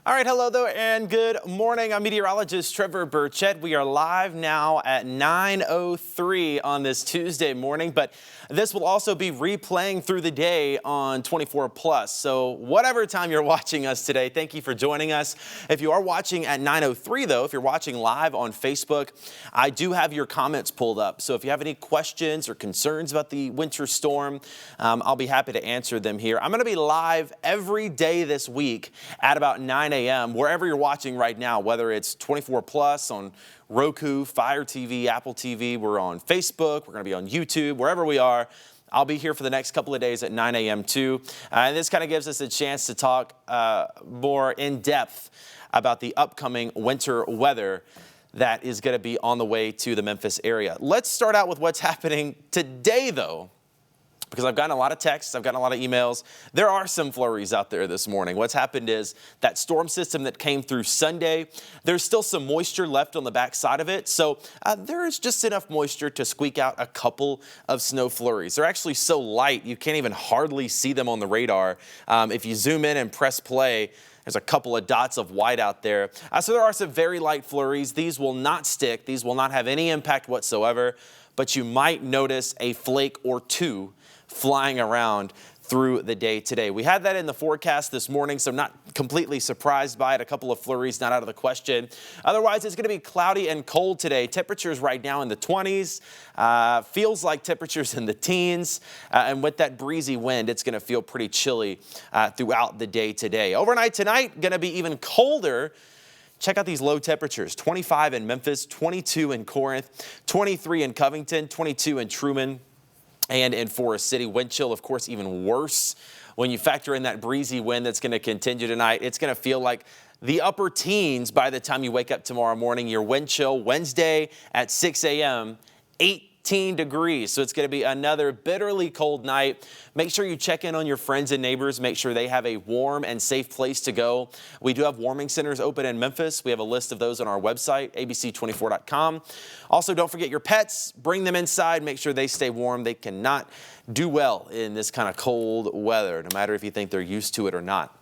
All right, hello there and good morning. I'm meteorologist Trevor Birchett. We are live now at 9:03 on this Tuesday morning, but this will also be replaying through the day on 24 Plus. So whatever time you're watching us today, thank you for joining us. If you are watching at 9:03 though, if you're watching live on Facebook, I do have your comments pulled up. So if you have any questions or concerns about the winter storm, I'll be happy to answer them here. I'm going to be live every day this week at about 9 a.m. wherever you're watching right now, whether it's 24 Plus on Roku, Fire TV, Apple TV, we're on Facebook, we're going to be on YouTube, wherever we are. I'll be here for the next couple of days at 9 a.m. too. And this kind of gives us a chance to talk more in depth about the upcoming winter weather that is going to be on the way to the Memphis area. Let's start out with what's happening today though, because I've gotten a lot of texts, I've gotten a lot of emails. There are some flurries out there this morning. What's happened is that storm system that came through Sunday, there's still some moisture left on the backside of it. So there is just enough moisture to squeak out a couple of snow flurries. They're actually so light, you can't even hardly see them on the radar. If you zoom in and press play, there's a couple of dots of white out there. So there are some very light flurries. These will not stick. These will not have any impact whatsoever, but you might notice a flake or two flying around through the day today. We had that in the forecast this morning, so I'm not completely surprised by it. A couple of flurries not out of the question. Otherwise, it's going to be cloudy and cold today. Temperatures right now in the 20s. Feels like temperatures in the teens. And with that breezy wind, it's going to feel pretty chilly throughout the day today. Overnight tonight, going to be even colder. Check out these low temperatures. 25 in Memphis, 22 in Corinth, 23 in Covington, 22 in Truman, and in Forest City. Wind chill, of course, even worse. When you factor in that breezy wind that's going to continue tonight, it's going to feel like the upper teens by the time you wake up tomorrow morning. Your wind chill Wednesday at 6 a.m., 18 degrees. So it's going to be another bitterly cold night. Make sure you check in on your friends and neighbors. Make sure they have a warm and safe place to go. We do have warming centers open in Memphis. We have a list of those on our website, ABC24.com. Also, don't forget your pets. Bring them inside. Make sure they stay warm. They cannot do well in this kind of cold weather, no matter if you think they're used to it or not.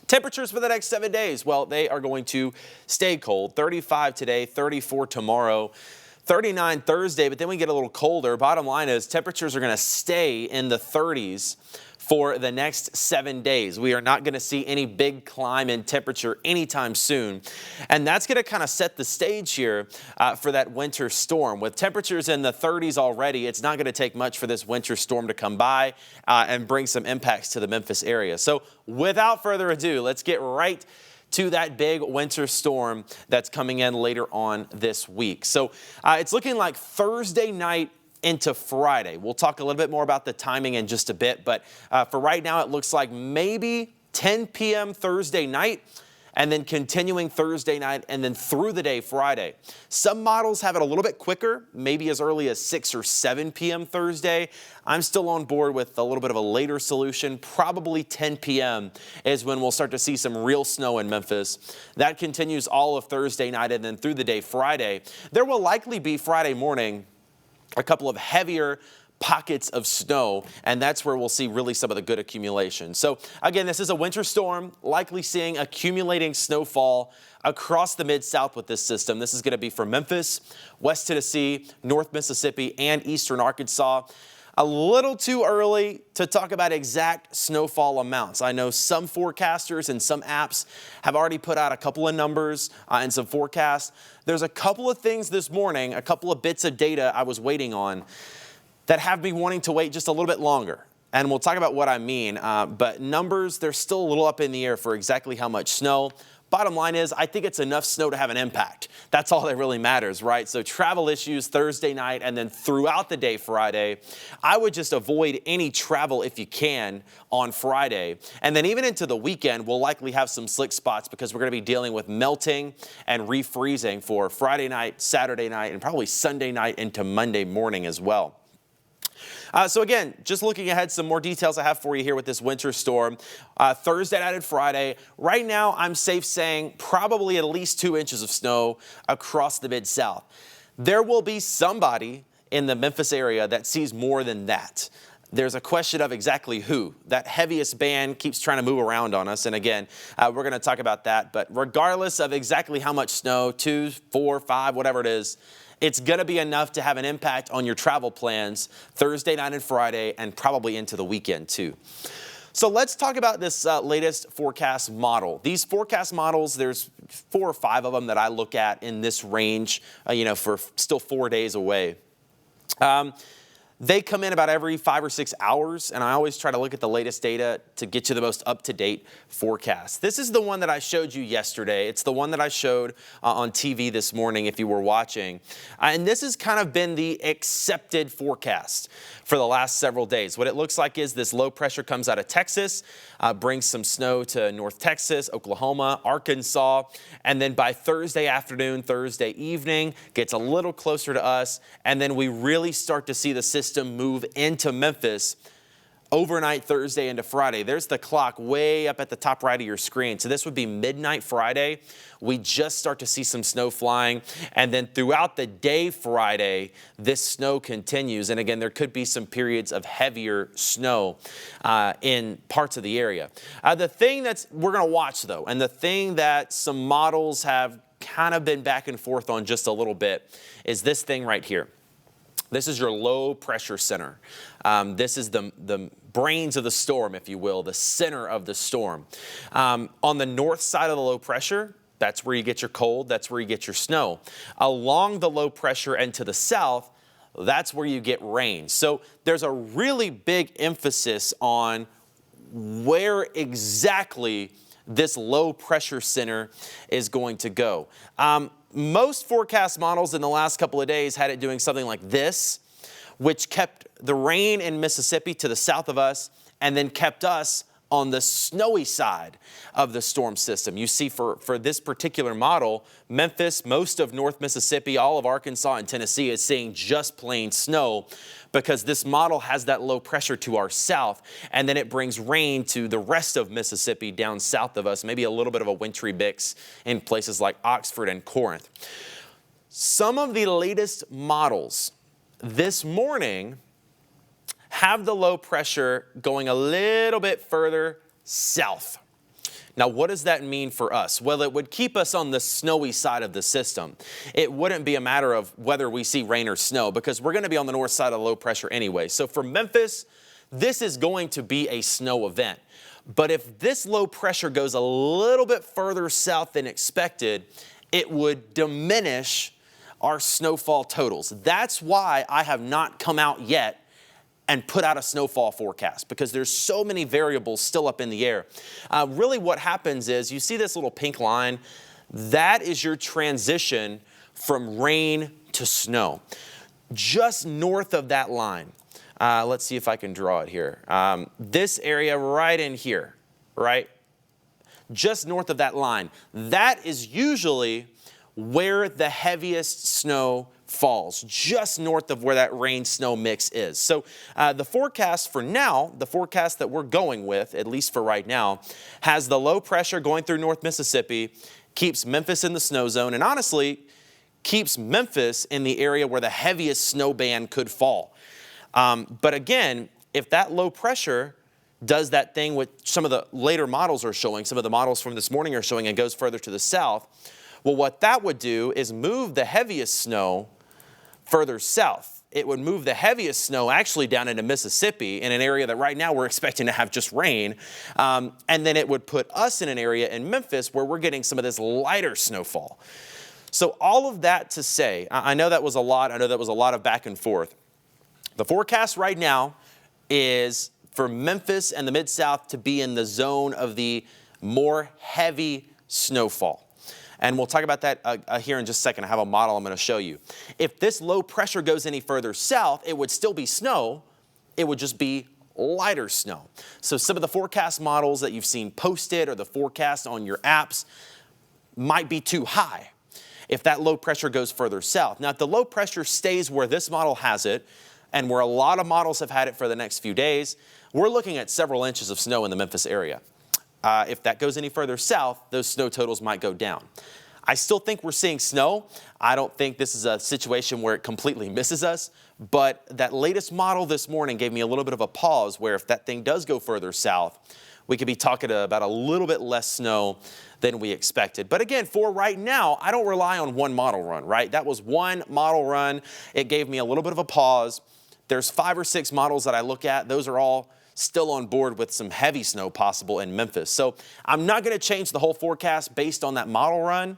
Temperatures for the next 7 days, well, they are going to stay cold. 35 today, 34 tomorrow. 39 Thursday, but then we get a little colder. Bottom line is temperatures are going to stay in the 30s for the next 7 days. We are not going to see any big climb in temperature anytime soon. And that's going to kind of set the stage here for that winter storm. With temperatures in the 30s already, it's not going to take much for this winter storm to come by and bring some impacts to the Memphis area. So without further ado, let's get right to that big winter storm that's coming in later on this week. So it's looking like Thursday night into Friday. We'll talk a little bit more about the timing in just a bit, but for right now, it looks like maybe 10 p.m. Thursday night, and then continuing Thursday night and then through the day Friday. Some models have it a little bit quicker, maybe as early as 6 or 7 p.m. Thursday. I'm still on board with a little bit of a later solution. Probably 10 p.m. is when we'll start to see some real snow in Memphis. That continues all of Thursday night and then through the day Friday. There will likely be Friday morning a couple of heavier pockets of snow, and that's where we'll see really some of the good accumulation. So again, this is a winter storm, likely seeing accumulating snowfall across the Mid-South with this system. This is going to be for Memphis, West Tennessee, North Mississippi, and Eastern Arkansas. A little too early to talk about exact snowfall amounts. I know some forecasters and some apps have already put out a couple of numbers and some forecasts. There's a couple of things this morning, a couple of bits of data I was waiting on that have me wanting to wait just a little bit longer. And we'll talk about what I mean. But numbers, they're still a little up in the air for exactly how much snow. Bottom line is, I think it's enough snow to have an impact. That's all that really matters, right? So travel issues Thursday night and then throughout the day Friday. I would just avoid any travel if you can on Friday. And then even into the weekend, we'll likely have some slick spots because we're going to be dealing with melting and refreezing for Friday night, Saturday night, and probably Sunday night into Monday morning as well. So again, just looking ahead, some more details I have for you here with this winter storm. Thursday night and Friday. Right now, I'm safe saying probably at least 2 inches of snow across the Mid-South. There will be somebody in the Memphis area that sees more than that. there's a question of exactly who. That heaviest band keeps trying to move around on us. And again, we're going to talk about that. But regardless of exactly how much snow, 2, 4, 5, whatever it is, it's going to be enough to have an impact on your travel plans Thursday night and Friday and probably into the weekend too. So let's talk about this latest forecast model. These forecast models, there's 4 or 5 of them that I look at in this range, for still 4 days away. They come in about every 5 or 6 hours, and I always try to look at the latest data to get you the most up-to-date forecast. This is the one that I showed you yesterday. It's the one that I showed on TV this morning if you were watching. And this has kind of been the accepted forecast for the last several days. What it looks like is this low pressure comes out of Texas, brings some snow to North Texas, Oklahoma, Arkansas, and then by Thursday afternoon, Thursday evening, gets a little closer to us, and then we really start to see the system move into Memphis overnight Thursday into Friday. There's the clock way up at the top right of your screen. So this would be midnight Friday. We just start to see some snow flying. And then throughout the day Friday, this snow continues. And again, there could be some periods of heavier snow in parts of the area. The thing we're going to watch though, and the thing that some models have kind of been back and forth on just a little bit is this thing right here. This is your low pressure center. This is the brains of the storm, if you will, the center of the storm. On the north side of the low pressure, that's where you get your cold, that's where you get your snow. Along the low pressure and to the south, that's where you get rain. So there's a really big emphasis on where exactly this low pressure center is going to go. Most forecast models in the last couple of days had it doing something like this, which kept the rain in Mississippi to the south of us and then kept us on the snowy side of the storm system. You see for this particular model, Memphis, most of North Mississippi, all of Arkansas and Tennessee is seeing just plain snow because this model has that low pressure to our south, and then it brings rain to the rest of Mississippi down south of us, maybe a little bit of a wintry mix in places like Oxford and Corinth. Some of the latest models this morning have the low pressure going a little bit further south. Now, what does that mean for us? Well, it would keep us on the snowy side of the system. It wouldn't be a matter of whether we see rain or snow because we're going to be on the north side of the low pressure anyway. So for Memphis, this is going to be a snow event. But if this low pressure goes a little bit further south than expected, it would diminish our snowfall totals. That's why I have not come out yet and put out a snowfall forecast because there's so many variables still up in the air. Really what happens is you see this little pink line, that is your transition from rain to snow. Just north of that line, let's see if I can draw it here. This area right in here, right? Just north of that line, that is usually where the heaviest snow falls, just north of where that rain-snow mix is. So the forecast for now, the forecast that we're going with, at least for right now, has the low pressure going through North Mississippi, keeps Memphis in the snow zone, and honestly, keeps Memphis in the area where the heaviest snow band could fall. But again, if that low pressure does that thing with some of the later models are showing, some of the models from this morning are showing, and goes further to the south, well, what that would do is move the heaviest snow further south. It would move the heaviest snow actually down into Mississippi in an area that right now we're expecting to have just rain. And then it would put us in an area in Memphis where we're getting some of this lighter snowfall. So all of that to say, I know that was a lot. I know that was a lot of back and forth. The forecast right now is for Memphis and the Mid-South to be in the zone of the more heavy snowfall. And we'll talk about that here in just a second. I have a model I'm going to show you. If this low pressure goes any further south, it would still be snow. It would just be lighter snow. So some of the forecast models that you've seen posted or the forecast on your apps might be too high if that low pressure goes further south. Now, if the low pressure stays where this model has it and where a lot of models have had it for the next few days, we're looking at several inches of snow in the Memphis area. If that goes any further south, those snow totals might go down. I still think we're seeing snow. I don't think this is a situation where it completely misses us, but that latest model this morning gave me a little bit of a pause where if that thing does go further south, we could be talking about a little bit less snow than we expected. But again, for right now, I don't rely on one model run, right? That was one model run. It gave me a little bit of a pause. There's 5 or 6 models that I look at. Those are all still on board with some heavy snow possible in Memphis. So I'm not going to change the whole forecast based on that model run.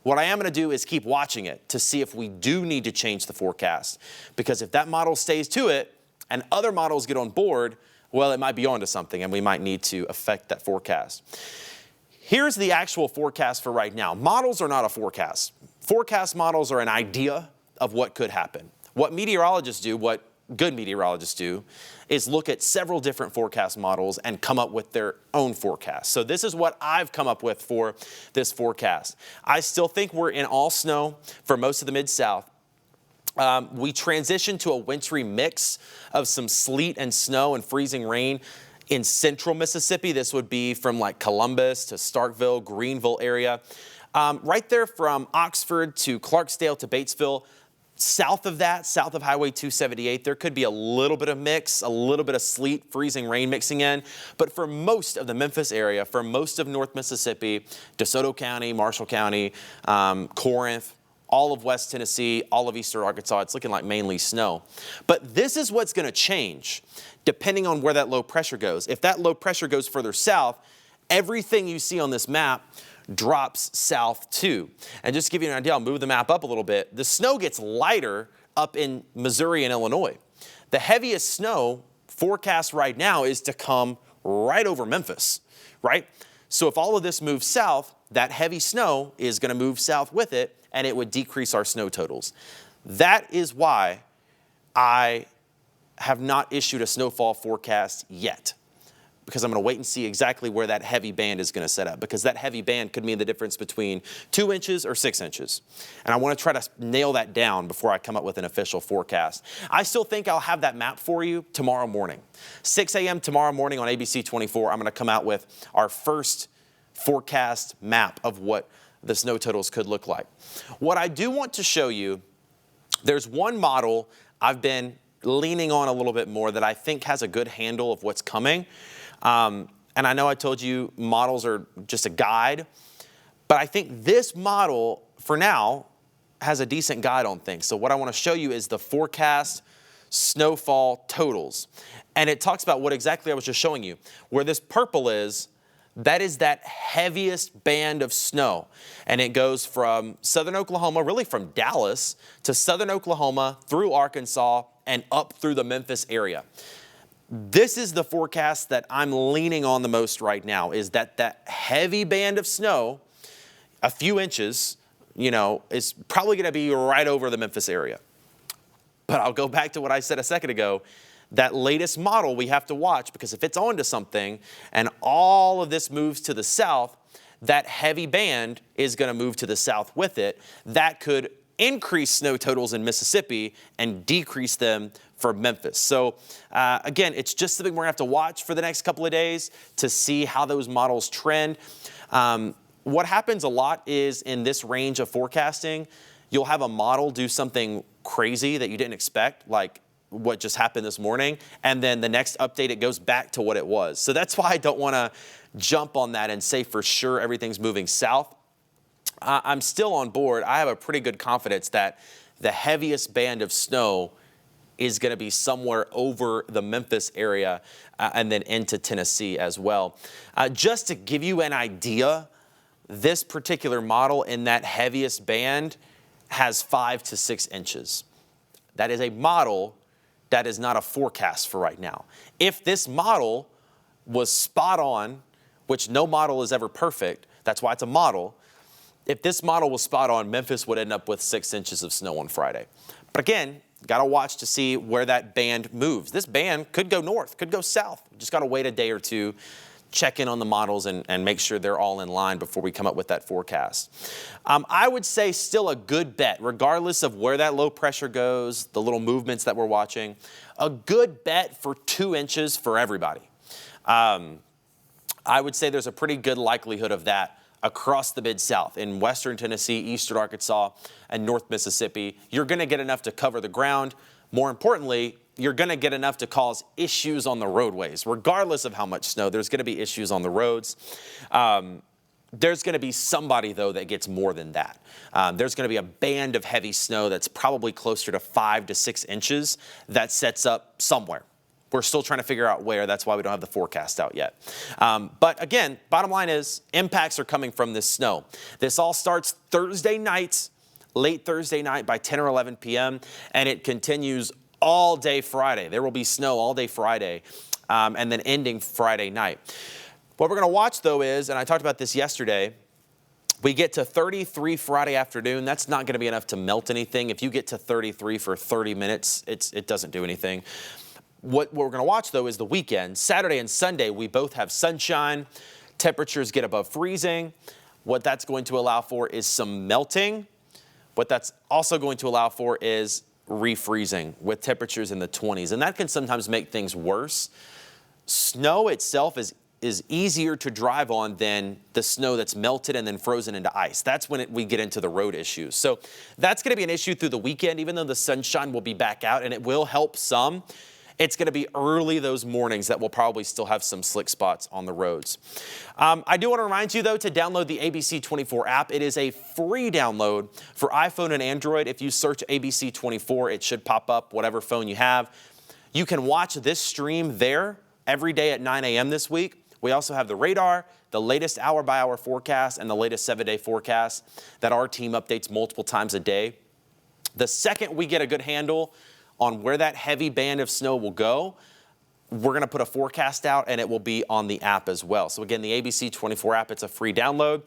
What I am going to do is keep watching it to see if we do need to change the forecast. Because if that model stays to it and other models get on board, well, it might be onto something and we might need to affect that forecast. Here's the actual forecast for right now. Models are not a forecast. Forecast models are an idea of what could happen. What meteorologists do, what good meteorologists do, is look at several different forecast models and come up with their own forecast. So this is what I've come up with for this forecast. I still think we're in all snow for most of the Mid-South. We transition to a wintry mix of some sleet and snow and freezing rain in central Mississippi. This would be from like Columbus to Starkville, Greenville area. Right there from Oxford to Clarksdale to Batesville. South of that, south of Highway 278, there could be a little bit of mix, a little bit of sleet, freezing rain mixing in. But for most of the Memphis area, for most of North Mississippi, DeSoto County, Marshall County, Corinth, all of West Tennessee, all of Eastern Arkansas, it's looking like mainly snow. But this is what's going to change depending on where that low pressure goes. If that low pressure goes further south, everything you see on this map drops south too. And just to give you an idea, I'll move the map up a little bit. The snow gets lighter up in Missouri and Illinois. The heaviest snow forecast right now is to come right over Memphis, right? So if all of this moves south, that heavy snow is going to move south with it, and it would decrease our snow totals. That is why I have not issued a snowfall forecast yet, because I'm going to wait and see exactly where that heavy band is going to set up, because that heavy band could mean the difference between 2 inches or 6 inches. And I want to try to nail that down before I come up with an official forecast. I still think I'll have that map for you tomorrow morning. 6 a.m. tomorrow morning on ABC24, I'm going to come out with our first forecast map of what the snow totals could look like. What I do want to show you, there's one model I've been leaning on a little bit more that I think has a good handle of what's coming. And I know I told you models are just a guide, but I think this model, for now, has a decent guide on things. So what I want to show you is the forecast snowfall totals. And it talks about what exactly I was just showing you. Where this purple is, that is that heaviest band of snow. And it goes from southern Oklahoma, really from Dallas to southern Oklahoma, through Arkansas, and up through the Memphis area. This is the forecast that I'm leaning on the most right now, is that heavy band of snow, a few inches, is probably going to be right over the Memphis area. But I'll go back to what I said a second ago. That latest model we have to watch, because if it's onto something and all of this moves to the south, that heavy band is going to move to the south with it. That could increase snow totals in Mississippi and decrease them for Memphis. So again, it's just something we're going to have to watch for the next couple of days to see how those models trend. What happens a lot is in this range of forecasting, you'll have a model do something crazy that you didn't expect, like what just happened this morning, and then the next update, it goes back to what it was. So that's why I don't want to jump on that and say for sure everything's moving south. I'm still on board. I have a pretty good confidence that the heaviest band of snow is going to be somewhere over the Memphis area and then into Tennessee as well. Just to give you an idea, this particular model in that heaviest band has 5 to 6 inches. That is a model. That is not a forecast for right now. If this model was spot on, which no model is ever perfect, that's why it's a model. If this model was spot on, Memphis would end up with 6 inches of snow on Friday. But again, got to watch to see where that band moves. This band could go north, could go south. Just got to wait a day or two, check in on the models and make sure they're all in line before we come up with that forecast. I would say still a good bet, regardless of where that low pressure goes, the little movements that we're watching, a good bet for 2 inches for everybody. I would say there's a pretty good likelihood of that across the Mid-South in western Tennessee, eastern Arkansas, and north Mississippi. You're going to get enough to cover the ground. More importantly, you're going to get enough to cause issues on the roadways. Regardless of how much snow, there's going to be issues on the roads. There's going to be somebody, though, that gets more than that. There's going to be a band of heavy snow that's probably closer to 5 to 6 inches that sets up somewhere. We're still trying to figure out where. That's why we don't have the forecast out yet. But again, bottom line is impacts are coming from this snow. This all starts Thursday night, late Thursday night by 10 or 11 p.m., and it continues all day Friday. There will be snow all day Friday and then ending Friday night. What we're going to watch, though, is, and I talked about this yesterday, we get to 33 Friday afternoon. That's not going to be enough to melt anything. If you get to 33 for 30 minutes, it doesn't do anything. What we're going to watch, though, is the weekend. Saturday and Sunday, we both have sunshine. Temperatures get above freezing. What that's going to allow for is some melting. What that's also going to allow for is refreezing with temperatures in the 20s. And that can sometimes make things worse. Snow itself is easier to drive on than the snow that's melted and then frozen into ice. That's when we get into the road issues. So that's going to be an issue through the weekend, even though the sunshine will be back out and it will help some. It's going to be early those mornings that we'll probably still have some slick spots on the roads. I do want to remind you, though, to download the ABC24 app. It is a free download for iPhone and Android. If you search ABC24, it should pop up whatever phone you have. You can watch this stream there every day at 9 a.m. this week. We also have the radar, the latest hour-by-hour forecast, and the latest 7-day forecast that our team updates multiple times a day. The second we get a good handle on where that heavy band of snow will go, we're going to put a forecast out, and it will be on the app as well. So again, the ABC24 app, it's a free download.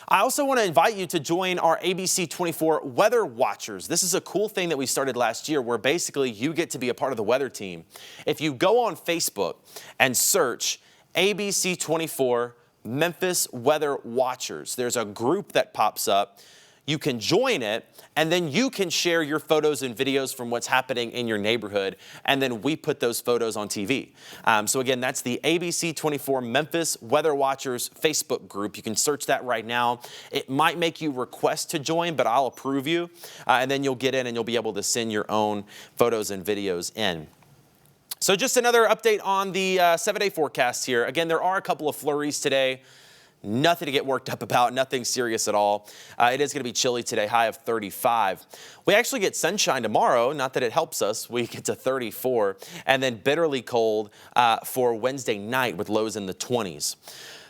I also want to invite you to join our ABC24 Weather Watchers. This is a cool thing that we started last year where basically you get to be a part of the weather team. If you go on Facebook and search ABC24 Memphis Weather Watchers, there's a group that pops up. You can join it, and then you can share your photos and videos from what's happening in your neighborhood, and then we put those photos on TV. So again, that's the ABC24 Memphis Weather Watchers Facebook group. You can search that right now. It might make you request to join, but I'll approve you, and then you'll get in and you'll be able to send your own photos and videos in. So just another update on the 7-day forecast here. Again, there are a couple of flurries today. Nothing to get worked up about, nothing serious at all. It is going to be chilly today, high of 35. We actually get sunshine tomorrow, not that it helps us. We get to 34, and then bitterly cold for Wednesday night with lows in the 20s.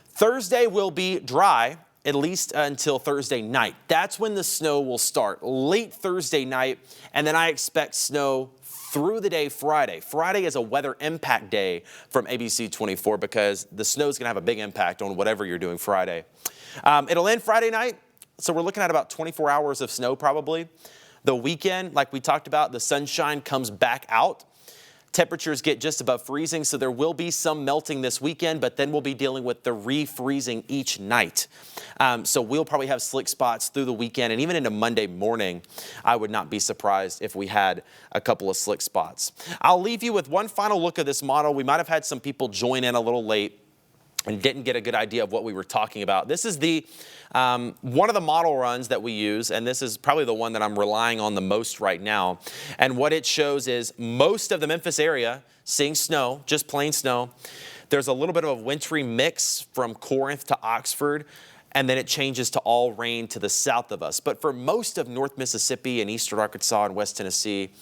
Thursday will be dry, at least until Thursday night. That's when the snow will start, late Thursday night, and then I expect snow through the day Friday. Friday is a weather impact day from ABC24 because the snow is going to have a big impact on whatever you're doing Friday. It'll end Friday night, so we're looking at about 24 hours of snow probably. The weekend, like we talked about, the sunshine comes back out. Temperatures get just above freezing, so there will be some melting this weekend, but then we'll be dealing with the refreezing each night. So we'll probably have slick spots through the weekend, and even into Monday morning, I would not be surprised if we had a couple of slick spots. I'll leave you with one final look at this model. We might have had some people join in a little late and didn't get a good idea of what we were talking about. This is the one of the model runs that we use, and this is probably the one that I'm relying on the most right now. And what it shows is most of the Memphis area seeing snow, just plain snow. There's a little bit of a wintry mix from Corinth to Oxford, and then it changes to all rain to the south of us. But for most of North Mississippi and eastern Arkansas and West Tennessee,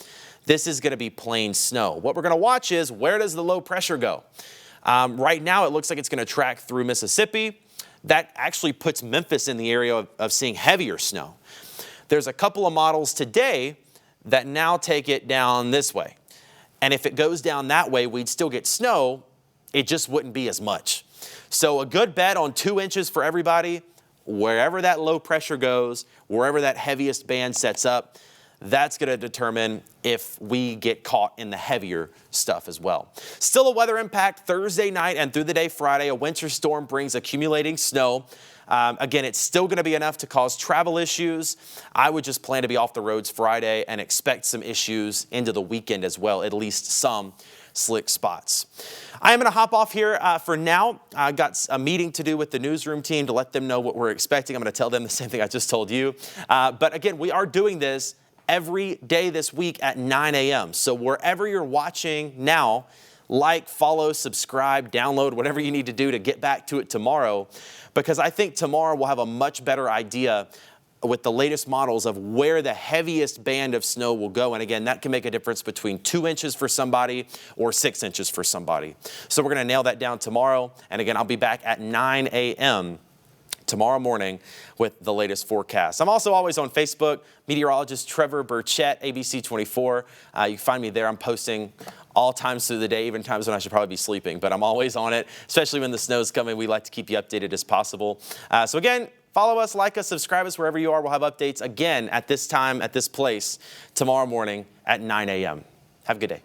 this is going to be plain snow. What we're going to watch is where does the low pressure go? Right now, it looks like it's going to track through Mississippi. That actually puts Memphis in the area of seeing heavier snow. There's a couple of models today that now take it down this way. And if it goes down that way, we'd still get snow. It just wouldn't be as much. So a good bet on 2 inches for everybody. Wherever that low pressure goes, wherever that heaviest band sets up, that's going to determine if we get caught in the heavier stuff as well. Still a weather impact Thursday night and through the day Friday. A winter storm brings accumulating snow. Again, it's still going to be enough to cause travel issues. I would just plan to be off the roads Friday and expect some issues into the weekend as well, at least some slick spots. I am going to hop off here for now. I got a meeting to do with the newsroom team to let them know what we're expecting. I'm going to tell them the same thing I just told you. But again, we are doing this every day this week at 9 a.m. So wherever you're watching now, like, follow, subscribe, download, whatever you need to do to get back to it tomorrow, because I think tomorrow we'll have a much better idea with the latest models of where the heaviest band of snow will go. And again, that can make a difference between 2 inches for somebody or 6 inches for somebody. So we're going to nail that down tomorrow. And again, I'll be back at 9 a.m. tomorrow morning with the latest forecast. I'm also always on Facebook, Meteorologist Trevor Birchett, ABC24. You can find me there. I'm posting all times through the day, even times when I should probably be sleeping, but I'm always on it, especially when the snow's coming. We like to keep you updated as possible. So again, follow us, like us, subscribe us wherever you are. We'll have updates again at this time, at this place, tomorrow morning at 9 a.m. Have a good day.